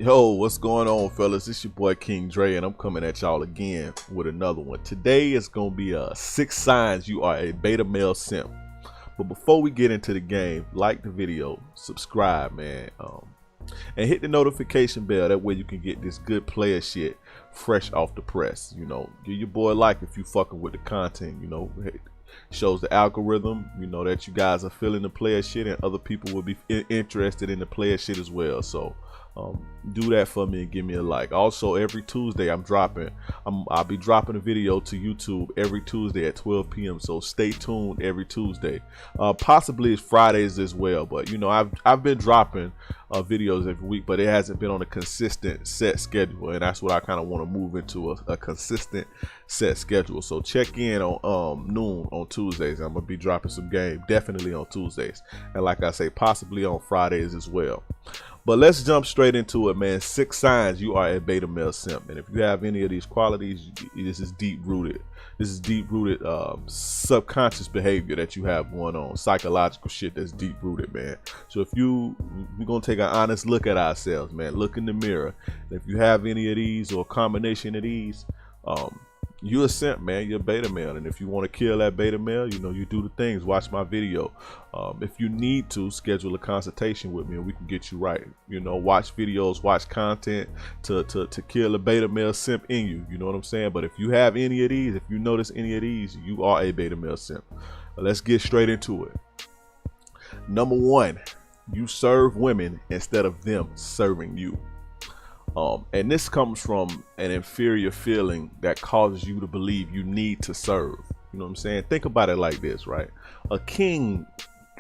Yo, what's going on, fellas? It's your boy King Dre, and I'm coming at y'all again with another one. Today is gonna be 6 signs you are a beta male simp. But before we get into the game, like the video, subscribe, man, and hit the notification bell. That way you can get this good player shit fresh off the press. You know, give your boy a like if you fucking with the content. You know, it shows the algorithm, you know, that you guys are feeling the player shit, and other people will be interested in the player shit as well. So do that for me and give me a like. Also, every Tuesday I'll be dropping a video to YouTube every Tuesday at 12 p.m. so stay tuned every Tuesday. Possibly it's Fridays as well, but you know, I've been dropping videos every week, but it hasn't been on a consistent set schedule, and that's what I kind of want to move into, a consistent set schedule. So check in on noon on Tuesdays. I'm gonna be dropping some game definitely on Tuesdays, and like I say, possibly on Fridays as well. But let's jump straight into it, man. 6 signs you are a beta male simp. And if you have any of these qualities, this is deep rooted. This is deep rooted subconscious behavior that you have going on, psychological shit that's deep rooted, man. So we're gonna take an honest look at ourselves, man. Look in the mirror. And if you have any of these or a combination of these, you're a simp, man. You're a beta male. And if you want to kill that beta male, you know, you do the things. Watch my video. If you need to, schedule a consultation with me and we can get you right. You know, watch videos, watch content to kill a beta male simp in you. You know what I'm saying? But if you have any of these, if you notice any of these, you are a beta male simp. Let's get straight into it. Number 1, you serve women instead of them serving you. And this comes from an inferior feeling that causes you to believe you need to serve. You know what I'm saying? Think about it like this, right? A king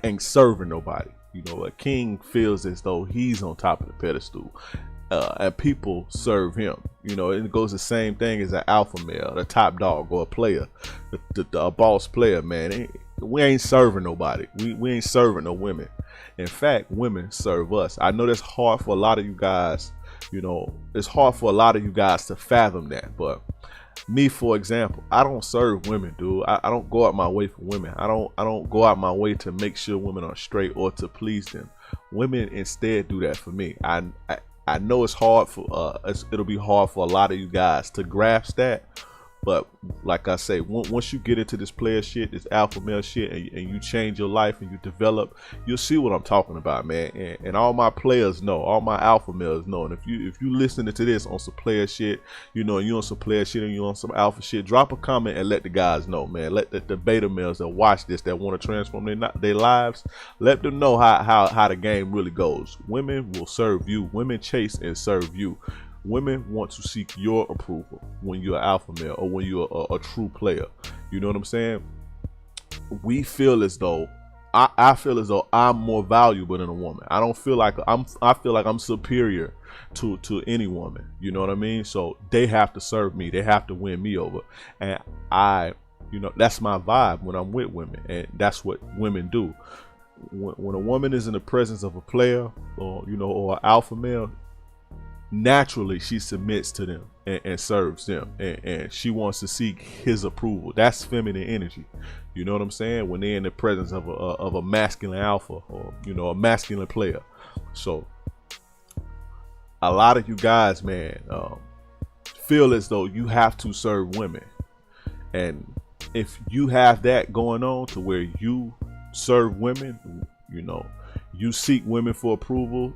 ain't serving nobody. You know, a king feels as though he's on top of the pedestal, and people serve him. You know, it goes the same thing as an alpha male, a top dog, or a player, a boss player, man. We ain't serving nobody. We ain't serving no women. In fact, women serve us. I know that's hard for a lot of you guys. You know, it's hard for a lot of you guys to fathom that, but me, for example, I don't serve women, dude. I don't go out my way for women. I don't go out my way to make sure women are straight or to please them. Women instead do that for me. I know it's hard for it'll be hard for a lot of you guys to grasp that. But like I say, once you get into this player shit, this alpha male shit, and you change your life and you develop, you'll see what I'm talking about, man. And all my players know, all my alpha males know. And if you listening to this on some player shit, you know, you on some player shit and you on some alpha shit, drop a comment and let the guys know, man. Let the beta males that watch this, that want to transform their lives, let them know how the game really goes. Women will serve you. Women chase and serve you. Women want to seek your approval when you're an alpha male or when you're a true player. You know what I'm saying? We feel as though I feel as though I'm more valuable than a woman. I don't feel like I feel like I'm superior to any woman. You know what I mean? So they have to serve me. They have to win me over. And you know, that's my vibe when I'm with women, and that's what women do. When a woman is in the presence of a player, or you know, or an alpha male, naturally she submits to them and serves them, and she wants to seek his approval. That's feminine energy. You know what I'm saying? When they're in the presence of a masculine alpha, or you know, a masculine player. So a lot of you guys, man, feel as though you have to serve women, and if you have that going on to where you serve women, you know, you seek women for approval,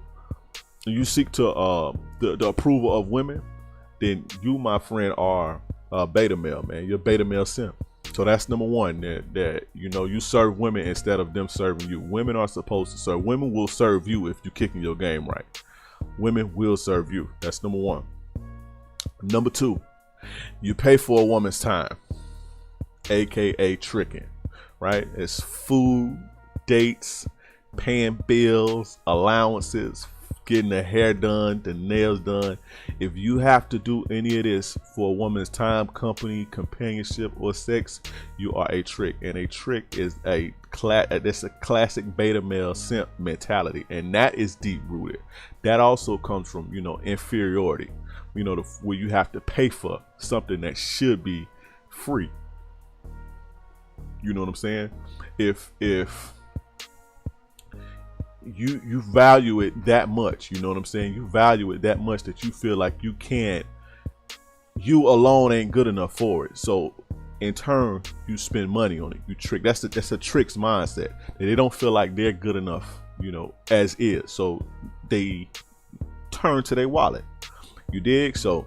you seek to the approval of women, then you, my friend, are a beta male, man. You're a beta male simp. So that's number 1, that you know, you serve women instead of them serving you. Women are supposed to serve. Women will serve you if you're kicking your game right. Women will serve you. That's number 1. Number 2, you pay for a woman's time, aka tricking, right? It's food, dates, paying bills, allowances, getting the hair done, the nails done. If you have to do any of this for a woman's time, company, companionship, or sex, you are a trick. And a trick is that's a classic beta male simp mentality, and that is deep rooted. That also comes from, you know, inferiority. You know, where you have to pay for something that should be free. You know what I'm saying? If you value it that much. You know what I'm saying? You value it that much that you feel like you alone ain't good enough for it. So in turn, you spend money on it. You trick. That's a trick's mindset. They don't feel like they're good enough, you know, as is. So they turn to their wallet. You dig? So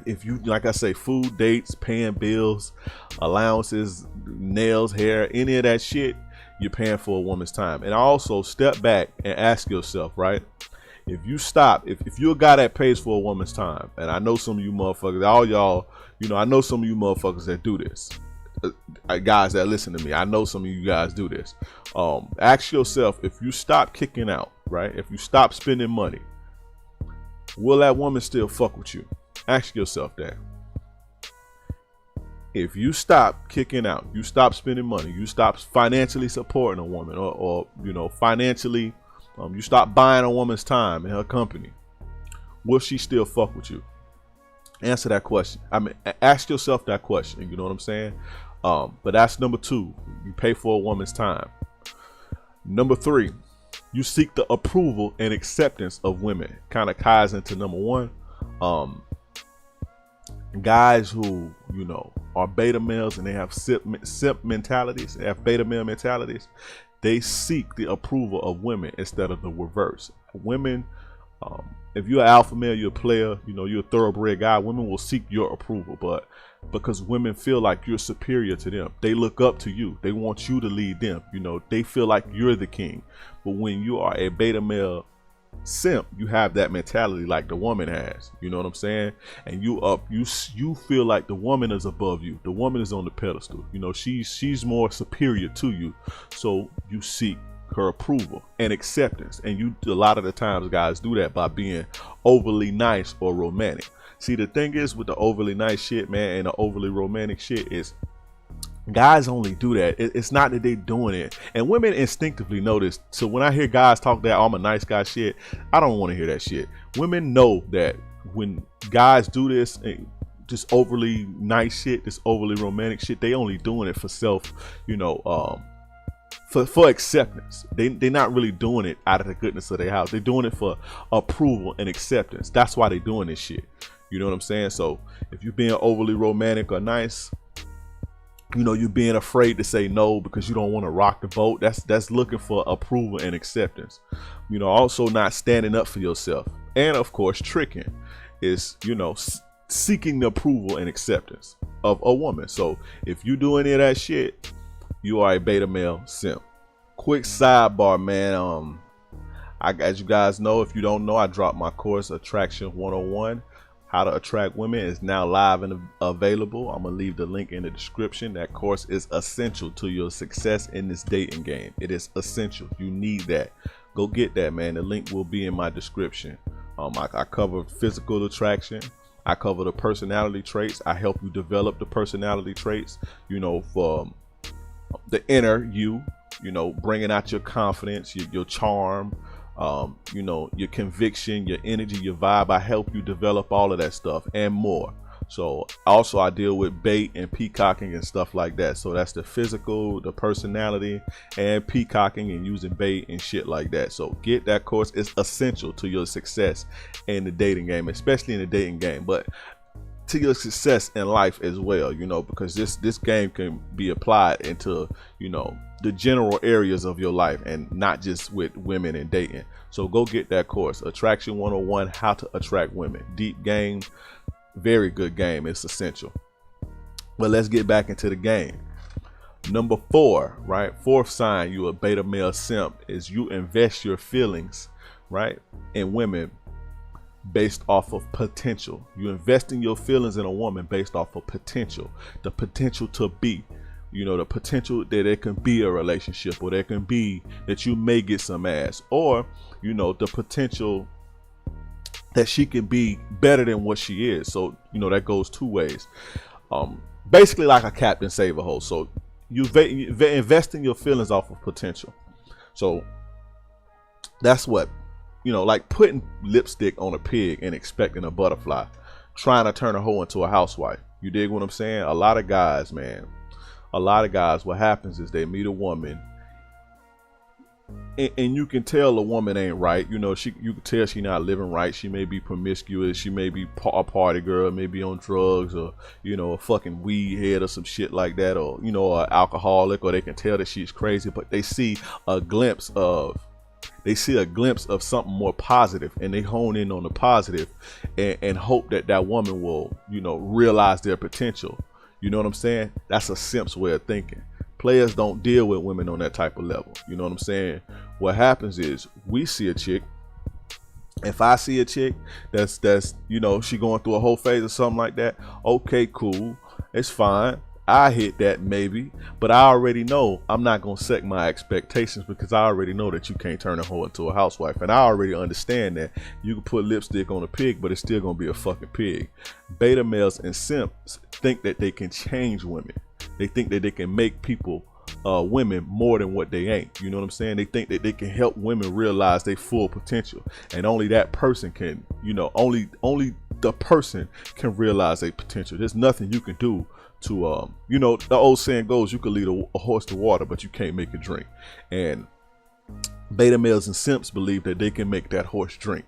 if you, like I say, food, dates, paying bills, allowances, nails, hair, any of that shit, you're paying for a woman's time. And also step back and ask yourself, right? If you stop, if you're a guy that pays for a woman's time, and I know some of you motherfuckers, all y'all, you know, I know some of you motherfuckers that do this, guys that listen to me, I know some of you guys do this. Ask yourself, if you stop kicking out, right? If you stop spending money, will that woman still fuck with you? Ask yourself that. If you stop kicking out, you stop spending money, you stop financially supporting a woman, or you know, financially, you stop buying a woman's time in her company, will she still fuck with you? Answer that question. I mean, ask yourself that question. You know what I'm saying? But that's number 2. You pay for a woman's time. Number 3, you seek the approval and acceptance of women. Kind of ties into number 1. Guys who, you know, are beta males and they have simp mentalities, they have beta male mentalities, they seek the approval of women instead of the reverse. Women, if you're an alpha male, you're a player, you know, you're a thoroughbred guy, women will seek your approval, but because women feel like you're superior to them, they look up to you, they want you to lead them, you know, they feel like you're the king. But when you are a beta male simp, you have that mentality like the woman has, you know what I'm saying? And you feel like the woman is above you, the woman is on the pedestal, you know, she's more superior to you, so you seek her approval and acceptance. And a lot of the times guys do that by being overly nice or romantic. See, the thing is with the overly nice shit, man, and the overly romantic shit is guys only do that. It's not that they're doing it, and women instinctively know this. So when I hear guys talk that, oh, I'm a nice guy shit, I don't want to hear that shit. Women know that when guys do this, just overly nice shit, this overly romantic shit, they only doing it for self, you know, for acceptance. They're not really doing it out of the goodness of their house. They're doing it for approval and acceptance. That's why they're doing this shit. You know what I'm saying? So if you're being overly romantic or nice, you know, you're being afraid to say no because you don't want to rock the boat. That's looking for approval and acceptance. You know, also not standing up for yourself. And of course, tricking is, you know, seeking the approval and acceptance of a woman. So if you do any of that shit, you are a beta male simp. Quick sidebar, man. As you guys know, if you don't know, I dropped my course, Attraction 101. How to Attract Women, is now live and available. I'm gonna leave the link in the description. That course is essential to your success in this dating game. It is essential. You need that. Go get that, man. The link will be in my description. I cover physical attraction. I cover the personality traits. I help you develop the personality traits, you know, for the inner you, you know, bringing out your confidence, your charm, you know, your conviction, your energy, your vibe. I help you develop all of that stuff and more. So also I deal with bait and peacocking and stuff like that. So that's the physical, the personality, and peacocking and using bait and shit like that. So get that course. It's essential to your success in the dating game, especially in the dating game, but to your success in life as well, you know, because this game can be applied into, you know, the general areas of your life and not just with women and dating. So go get that course, Attraction 101, How to Attract Women. Deep game, very good game. It's essential. But let's get back into the game. Number 4, right? 4th sign you a beta male simp is you invest your feelings, right, in women based off of potential. You invest in your feelings in a woman based off of potential, the potential to be, you know, the potential that there can be a relationship, or there can be that you may get some ass, or, you know, the potential that she can be better than what she is. So, you know, that goes 2 ways. Basically like a Captain Save-A-Hole. So you invest in your feelings off of potential. So that's what, you know, like putting lipstick on a pig and expecting a butterfly, trying to turn a hoe into a housewife. You dig what I'm saying? A lot of guys, man, what happens is they meet a woman And you can tell a woman ain't right. You know, you can tell she not living right. She may be promiscuous. She may be a party girl, maybe on drugs, or, you know, a fucking weed head or some shit like that, or, you know, an alcoholic, or they can tell that she's crazy, but they see a glimpse of something more positive, and they hone in on the positive and hope that that woman will, you know, realize their potential. You know what I'm saying? That's a simp's way of thinking. Players don't deal with women on that type of level. You know what I'm saying? What happens is we see a chick. If I see a chick that's you know, she going through a whole phase or something like that, okay, cool, it's fine. I hit that maybe, but I already know I'm not gonna set my expectations, because I already know that you can't turn a hoe into a housewife, and I already understand that you can put lipstick on a pig, but it's still gonna be a fucking pig. Beta males and simps think that they can change women. They think that they can make people, women, more than what they ain't. You know what I'm saying? They think that they can help women realize their full potential, and only that person can, you know, only the person can realize their potential. There's nothing you can do to, you know, the old saying goes, you can lead a horse to water, but you can't make it drink. And beta males and simps believe that they can make that horse drink.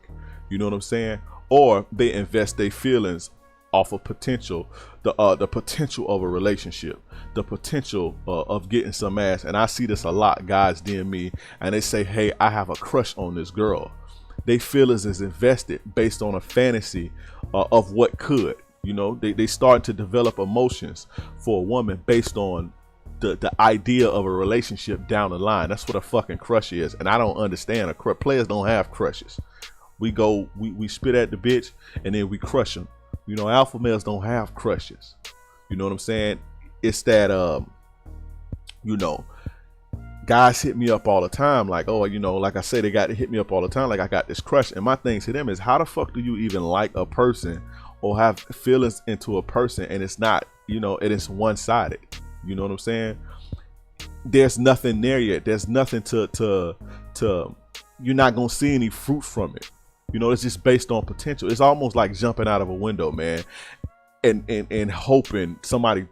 You know what I'm saying? Or they invest their feelings off of potential, the potential of a relationship, the potential of getting some ass. And I see this a lot. Guys DM me and they say, hey, I have a crush on this girl. They feelings is invested based on a fantasy of what could. You know, they start to develop emotions for a woman based on the idea of a relationship down the line. That's what a fucking crush is. And I don't understand. Players don't have crushes. We spit at the bitch and then we crush them. You know, alpha males don't have crushes. You know what I'm saying? It's that, you know, guys hit me up all the time like, oh, you know, like I say, they got to hit me up all the time like I got this crush. And my thing to them is, how the fuck do you even like a person or have feelings into a person and it's not, you know, it is one-sided? You know what I'm saying? There's nothing there yet. There's nothing to you're not gonna see any fruit from it. You know, it's just based on potential. It's almost like jumping out of a window, man, and hoping somebody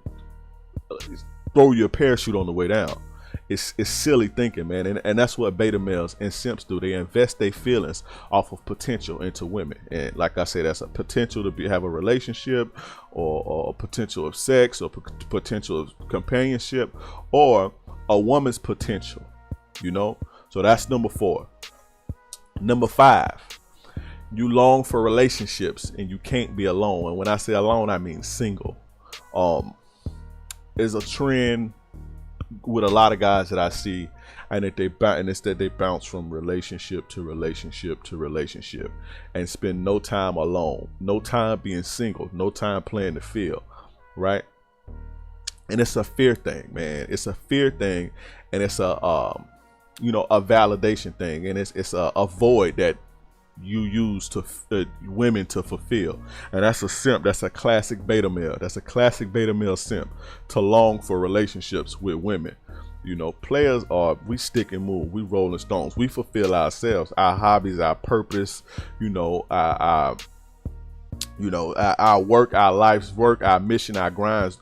throw you a parachute on the way down. It's silly thinking, man, and that's what beta males and simps do. They invest their feelings off of potential into women, and like I said, that's a potential to have a relationship, or potential of sex, or potential of companionship, or a woman's potential. You know, so that's number 4. Number 5, you long for relationships and you can't be alone. And when I say alone, I mean single. There's a trend with a lot of guys that I see, and it's that they bounce from relationship to relationship to relationship and spend no time alone, no time being single, no time playing the field, right? And it's a fear thing, man. It's a fear thing, and it's a you know, a validation thing, and it's a void that you use to women to fulfill. And that's a simp. That's a classic beta male. That's a classic beta male simp, to long for relationships with women. You know, players we stick and move. We rolling stones. We fulfill ourselves, our hobbies, our purpose. You know, our work, our life's work, our mission, our grind.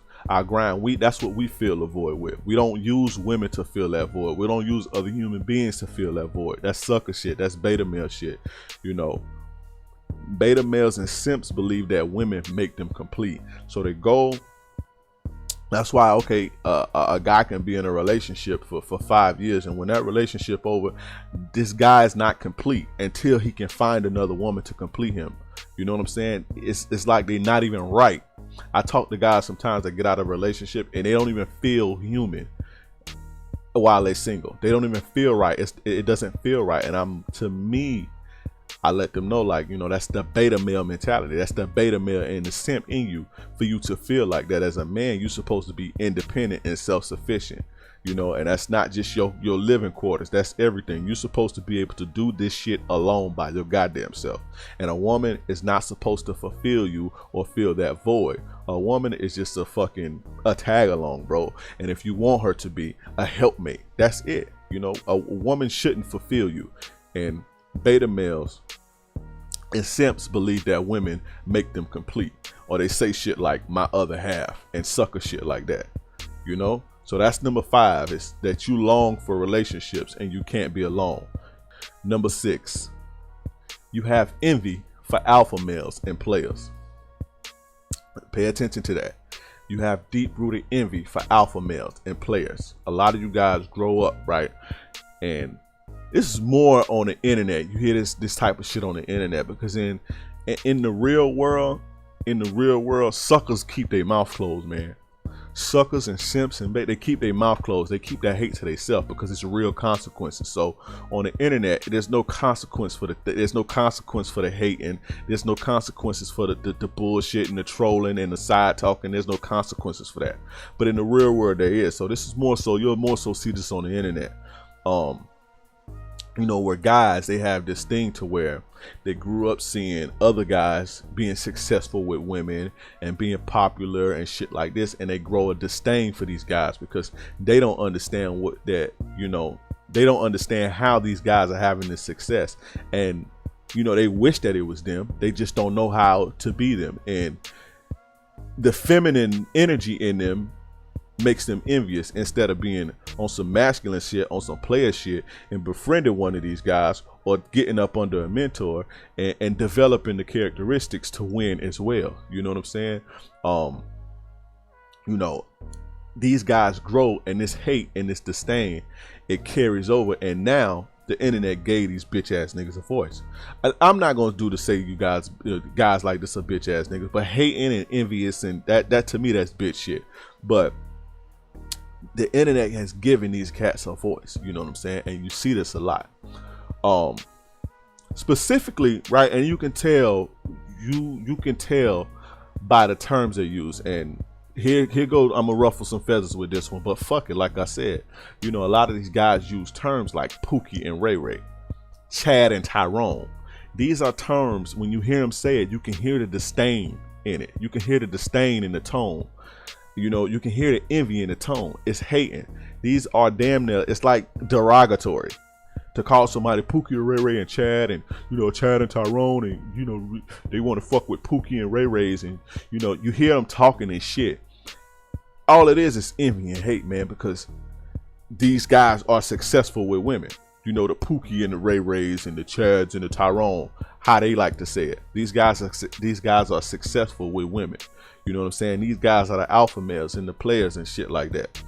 That's what we fill a void with. We don't use women to fill that void. We don't use other human beings to fill that void. That's sucker shit. That's beta male shit. You know, beta males and simps believe that women make them complete. So they go. That's why, okay, a guy can be in a relationship for 5 years, and when that relationship over, this guy is not complete until he can find another woman to complete him. You know what I'm saying? It's like they're not even right. I talk to guys sometimes that get out of a relationship and they don't even feel human while they're single. They don't even feel right. It doesn't feel right. And to me, I let them know, like, you know, that's the beta male mentality. That's the beta male and the simp in you, for you to feel like that. As a man, you're supposed to be independent and self-sufficient, you know, and that's not just your living quarters. That's everything. You're supposed to be able to do this shit alone by your goddamn self. And a woman is not supposed to fulfill you or fill that void. A woman is just a tag along, bro. And if you want her to be a helpmate, that's it. You know, a woman shouldn't fulfill you. And beta males and simps believe that women make them complete, or they say shit like my other half and sucker shit like that, you know. So that's number 5, is that you long for relationships and you can't be alone. Number 6, you have envy for alpha males and players. Pay attention to that. You have deep-rooted envy for alpha males and players. A lot of you guys grow up, right? And this is more on the internet. You hear this type of shit on the internet, because in the real world, suckers keep their mouth closed, man. Suckers and simps, and they keep their mouth closed. They keep that hate to themselves because it's real consequences. So on the internet, there's no consequence for the hate, and there's no consequences for the bullshit and the trolling and the side talking. There's no consequences for that. But in the real world, there is. So this is more so, you'll more so see this on the internet. You know, where guys, they have this thing to where they grew up seeing other guys being successful with women and being popular and shit like this, and they grow a disdain for these guys because they don't understand they don't understand how these guys are having this success, and they wish that it was them. They just don't know how to be them, and the feminine energy in them makes them envious, instead of being on some masculine shit, on some player shit, and befriending one of these guys, or getting up under a mentor and developing the characteristics to win as well. You know what I'm saying? These guys grow, and this hate and this disdain, it carries over, and now the internet gave these bitch ass niggas a voice. I'm not gonna do to say you guys like this are bitch ass niggas, but hating and envious, and that to me, that's bitch shit. But the internet has given these cats a voice, you know what I'm saying? And you see this a lot. Specifically, right, and you can tell by the terms they use. And here goes, I'm gonna ruffle some feathers with this one, but fuck it, like I said, a lot of these guys use terms like Pookie and Ray Ray, Chad and Tyrone. These are terms, when you hear them say it, you can hear the disdain in it. You can hear the disdain in the tone. You can hear the envy in the tone. It's hating. These are damn near, it's like derogatory to call somebody Pookie or Ray Ray and Chad, and Chad and Tyrone, and they want to fuck with Pookie and Ray Rays, and you hear them talking and shit. All it is envy and hate, man, because these guys are successful with women. The Pookie and the Ray Rays and the Chads and the Tyrone, how they like to say it. These guys are successful with women. You know what I'm saying? These guys are the alpha males and the players and shit like that.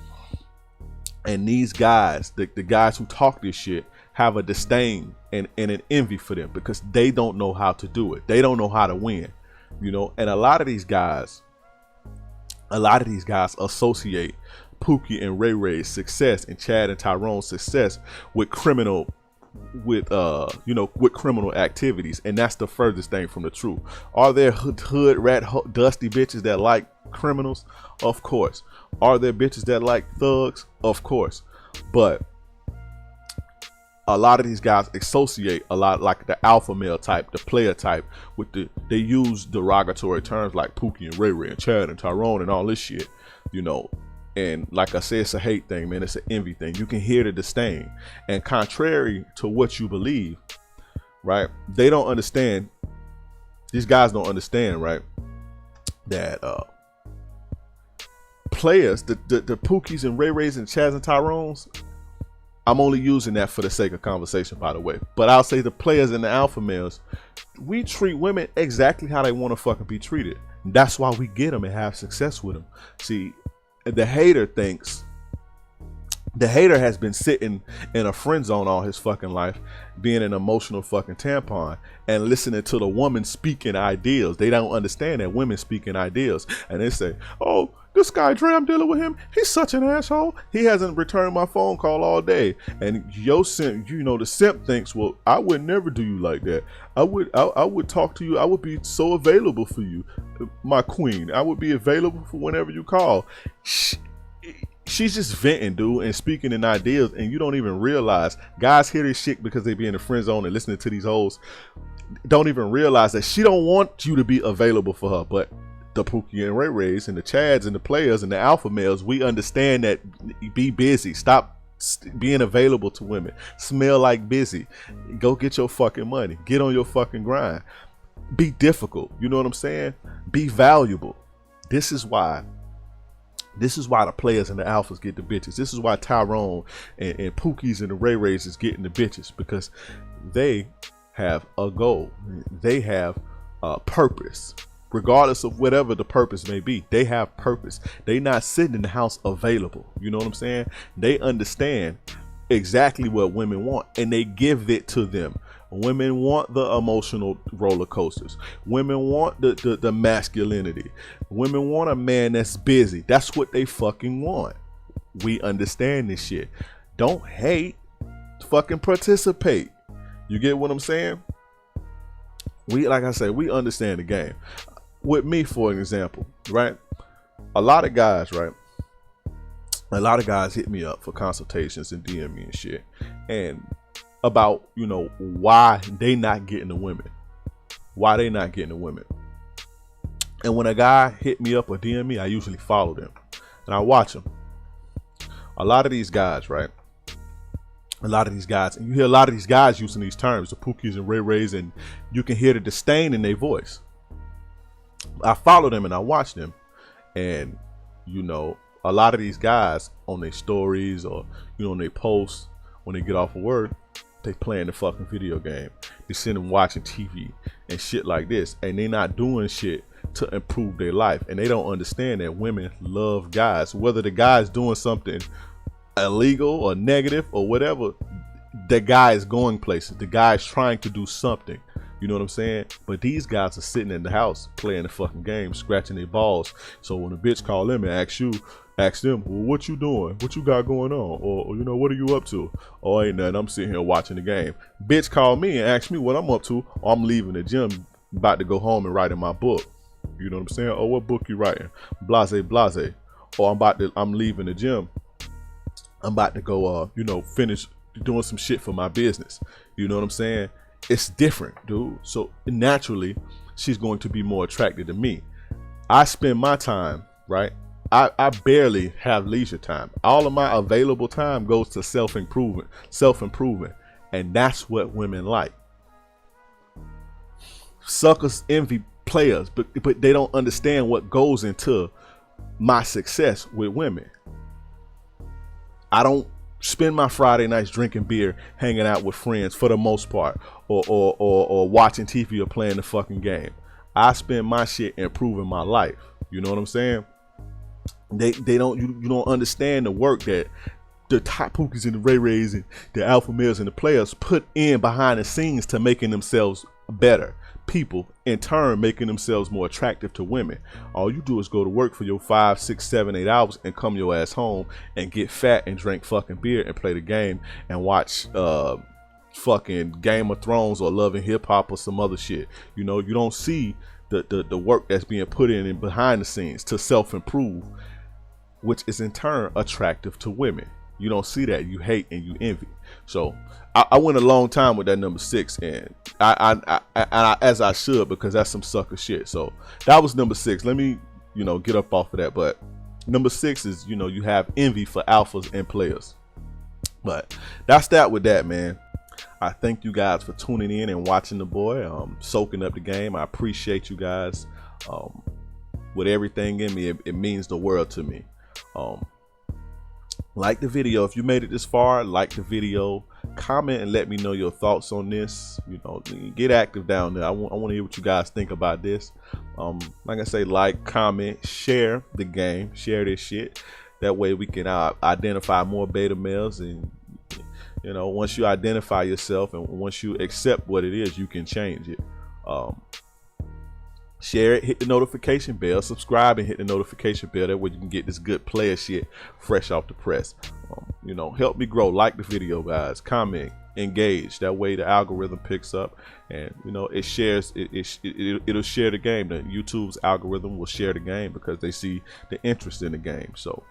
And these guys, the guys who talk this shit, have a disdain and an envy for them because they don't know how to do it. They don't know how to win. And a lot of these guys associate Pookie and Ray Ray's success and Chad and Tyrone's success with criminal activities, and that's the furthest thing from the truth. Are there hood rat dusty bitches that like criminals? Of course. Are there bitches that like thugs? Of course. But a lot of these guys associate a lot like the alpha male type, the player type, with they use derogatory terms like Pookie and Ray Ray and Chad and Tyrone and all this shit, And like I said, it's a hate thing, man. It's an envy thing. You can hear the disdain. And contrary to what you believe, right? They don't understand. These guys don't understand, right? That players, the Pookies and Ray Rays and Chads and Tyrones, I'm only using that for the sake of conversation, by the way. But I'll say the players and the alpha males, we treat women exactly how they want to fucking be treated. That's why we get them and have success with them. See, the hater has been sitting in a friend zone all his fucking life, being an emotional fucking tampon and listening to the woman speaking ideals. They don't understand that women speaking ideals, and they say, oh, this guy Dre, I'm dealing with him, he's such an asshole, he hasn't returned my phone call all day. And yo simp, the simp thinks, well, I would never do you like that. I would talk to you, I would be so available for you, my queen. I would be available for whenever you call. She's just venting, dude, and speaking in ideas, and you don't even realize. Guys hear this shit because they be in the friend zone and listening to these hoes, don't even realize that she don't want you to be available for her. But the Pookie and Ray Rays and the Chads and the players and the alpha males, we understand that. Be busy. Stop being available to women. Smell like busy. Go get your fucking money. Get on your fucking grind. Be difficult. You know what I'm saying? Be valuable. This is why This is why the players and the alphas get the bitches. This is why Tyrone and Pookie's and the Ray Rays is getting the bitches, because they have a goal. They have a purpose. Regardless of whatever the purpose may be, they have purpose. They not sitting in the house available. You know what I'm saying? They understand exactly what women want, and they give it to them. Women want the emotional roller coasters. Women want the masculinity. Women want a man that's busy. That's what they fucking want. We understand this shit. Don't hate, fucking participate. You get what I'm saying? Like I said, we understand the game. With me, for an example, right? A lot of guys hit me up for consultations and DM me and shit, and about, you know, why they not getting the women. And when a guy hit me up or DM me, I usually follow them and I watch them. A lot of these guys, right? And you hear a lot of these guys using these terms, the Pookies and Ray Rays, and you can hear the disdain in their voice. I follow them and I watch them, and you know, a lot of these guys on their stories or, you know, on their posts, when they get off of work, they playing the fucking video game. They sit and watching TV and shit like this, and they not doing shit to improve their life. And they don't understand that women love guys, whether the guy's doing something illegal or negative or whatever. The guy is going places. The guy is trying to do something. You know what I'm saying? But these guys are sitting in the house playing the fucking game, scratching their balls. So when a bitch call them and ask them, well, what you doing? What you got going on? Or you know, what are you up to? Oh, ain't nothing. I'm sitting here watching the game. Bitch call me and ask me what I'm up to. Or I'm leaving the gym, about to go home and write in my book. You know what I'm saying? Oh, what book you writing? Blase, blase. Or I'm leaving the gym. I'm about to go, you know, finish doing some shit for my business. You know what I'm saying? It's different, dude. So naturally, she's going to be more attracted to me. I spend my time, right? I barely have leisure time. All of my available time goes to self-improvement. And that's what women like. Suckers envy players, but they don't understand what goes into my success with women. I don't spend my Friday nights drinking beer, hanging out with friends for the most part, or watching TV or playing the fucking game. I spend my shit improving my life. You know what I'm saying? You don't understand the work that the top Pookies and the Ray Rays and the alpha males and the players put in behind the scenes to making themselves better people, in turn making themselves more attractive to women. All you do is go to work for your 5, 6, 7, 8 hours and come your ass home and get fat and drink fucking beer and play the game and watch fucking Game of Thrones or Love and Hip Hop or some other shit. You know, you don't see the work that's being put in behind the scenes to self-improve, which is in turn attractive to women. You don't see that. You hate and you envy. So I went a long time with that number 6, and I as I should, because that's some sucker shit. So that was number 6. Let me, you know, get up off of that. But number 6 is, you know, you have envy for alphas and players. But that's that with that, man. I thank you guys for tuning in and watching the boy, soaking up the game. I appreciate you guys with everything in me. It means the world to me. Like the video. If you made it this far, like the video, comment and let me know your thoughts on this. You know, get active down there. I want to hear what you guys think about this. Like I say, like, comment, share the game, share this shit. That way we can identify more beta males, and you know, once you identify yourself and once you accept what it is, you can change it. Share it, hit the notification bell, subscribe and hit the notification bell. That way you can get this good player shit fresh off the press. You know, help me grow. Like the video, guys. Comment, engage. That way the algorithm picks up, and you know, it shares. It'll share the game. The YouTube's algorithm will share the game because they see the interest in the game. So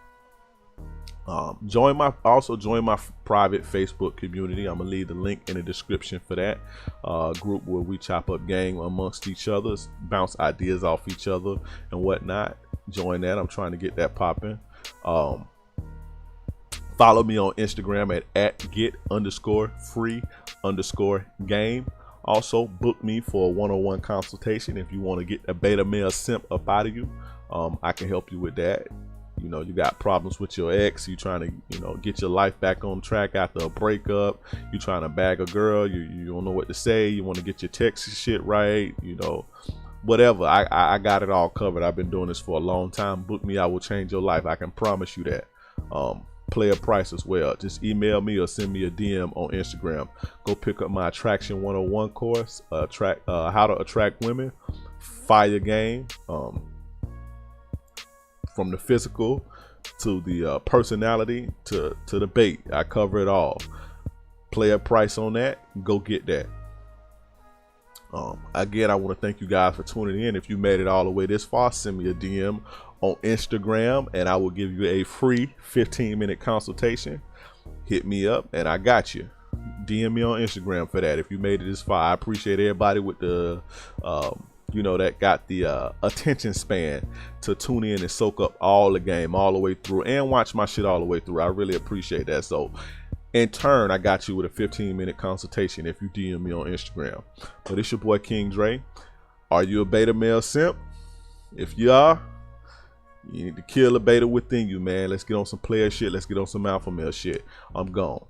join my private Facebook community. I'm gonna leave the link in the description for that group where we chop up game amongst each other, bounce ideas off each other and whatnot. Join that. I'm trying to get that popping. Follow me on Instagram at get_free_game. Also book me for a one-on-one consultation if you want to get a beta male simp up out of you. I can help you with that. You know, you got problems with your ex, you trying to, you know, get your life back on track after a breakup, you trying to bag a girl, you don't know what to say, you want to get your text shit right, you know, whatever. I got it all covered. I've been doing this for a long time. Book me, I will change your life. I can promise you that. Player price as well. Just email me or send me a DM on Instagram. Go pick up my Attraction 101 course, how to attract women. Fire game. From the physical to the personality to the bait. I cover it all. Player price on that. Go get that. Again, I want to thank you guys for tuning in. If you made it all the way this far, send me a DM on Instagram and I will give you a free 15-minute consultation. Hit me up and I got you. DM me on Instagram for that. If you made it this far, I appreciate everybody with the you know, that got the attention span to tune in and soak up all the game all the way through and watch my shit all the way through. I really appreciate that. So in turn, I got you with a 15-minute consultation if you DM me on Instagram. But it's your boy King Dre. Are you a beta male simp? If you are, you need to kill the beta within you, man. Let's get on some player shit. Let's get on some alpha male shit. I'm gone.